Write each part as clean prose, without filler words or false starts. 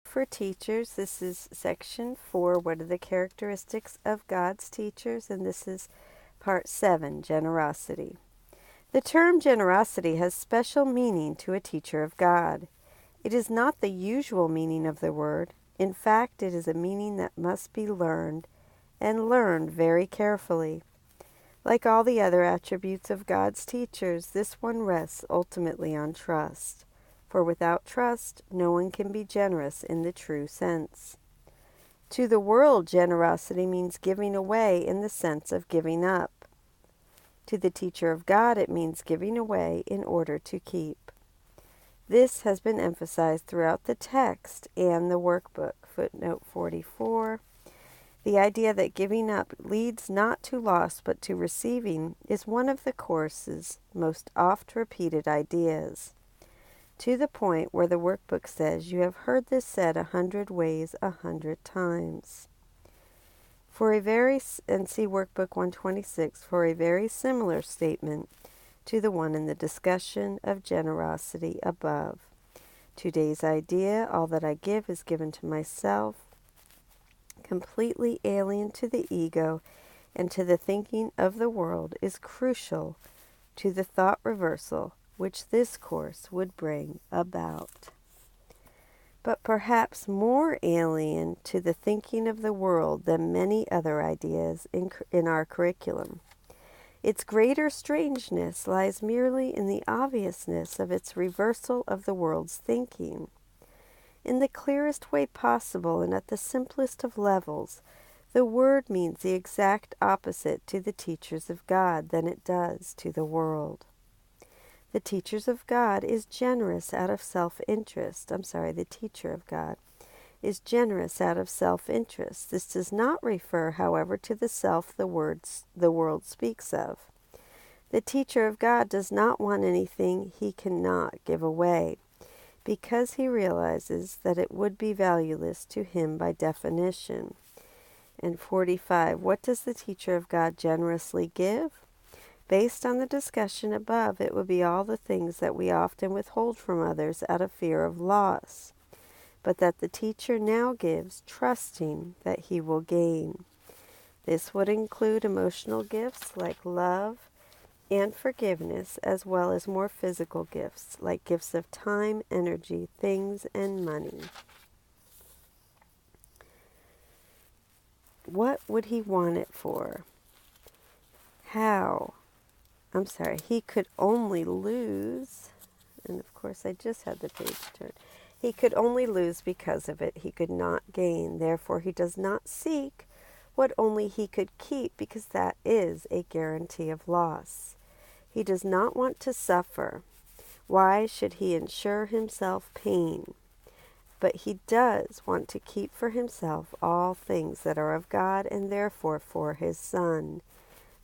For teachers, this is section 4, what are the characteristics of God's teachers? And this is part 7, generosity. The term generosity has special meaning to a teacher of God. It is not the usual meaning of the word. In fact, it is a meaning that must be learned, and learned very carefully. Like all the other attributes of God's teachers, this one rests ultimately on trust. For without trust, no one can be generous in the true sense. To the world, generosity means giving away in the sense of giving up. To the teacher of God, it means giving away in order to keep. This has been emphasized throughout the text and the workbook. Footnote 44. The idea that giving up leads not to loss but to receiving is one of the course's most oft-repeated ideas. To the point where the workbook says, you have heard this said 100 ways 100 times. And see workbook 126 for a very similar statement to the one in the discussion of generosity above. Today's idea, all that I give is given to myself, completely alien to the ego and to the thinking of the world, is crucial to the thought reversal which this course would bring about. But perhaps more alien to the thinking of the world than many other ideas in our curriculum. Its greater strangeness lies merely in the obviousness of its reversal of the world's thinking. In the clearest way possible and at the simplest of levels, the word means the exact opposite to the teachers of God than it does to the world. The teachers of God is generous out of self-interest. The teacher of God is generous out of self-interest. This does not refer, however, to the self the world speaks of. The teacher of God does not want anything he cannot give away, because he realizes that it would be valueless to him by definition. And 45, what does the teacher of God generously give? Based on the discussion above, it would be all the things that we often withhold from others out of fear of loss, but that the teacher now gives, trusting that he will gain. This would include emotional gifts like love and forgiveness, as well as more physical gifts like gifts of time, energy, things, and money. What would he want it for? How? He could only lose, and of course I just had the page turned. He could only lose because of it. He could not gain. Therefore, he does not seek what only he could keep, because that is a guarantee of loss. He does not want to suffer. Why should he ensure himself pain? But he does want to keep for himself all things that are of God, and therefore for his Son.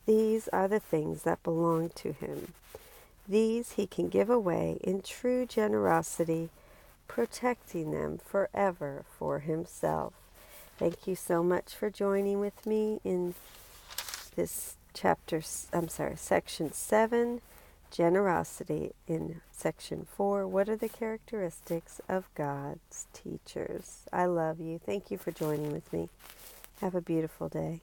These are the things that belong to him. These he can give away in true generosity, protecting them forever for himself. Thank you so much for joining with me in this section 7, generosity. In section 4, what are the characteristics of God's teachers? I love you. Thank you for joining with me. Have a beautiful day.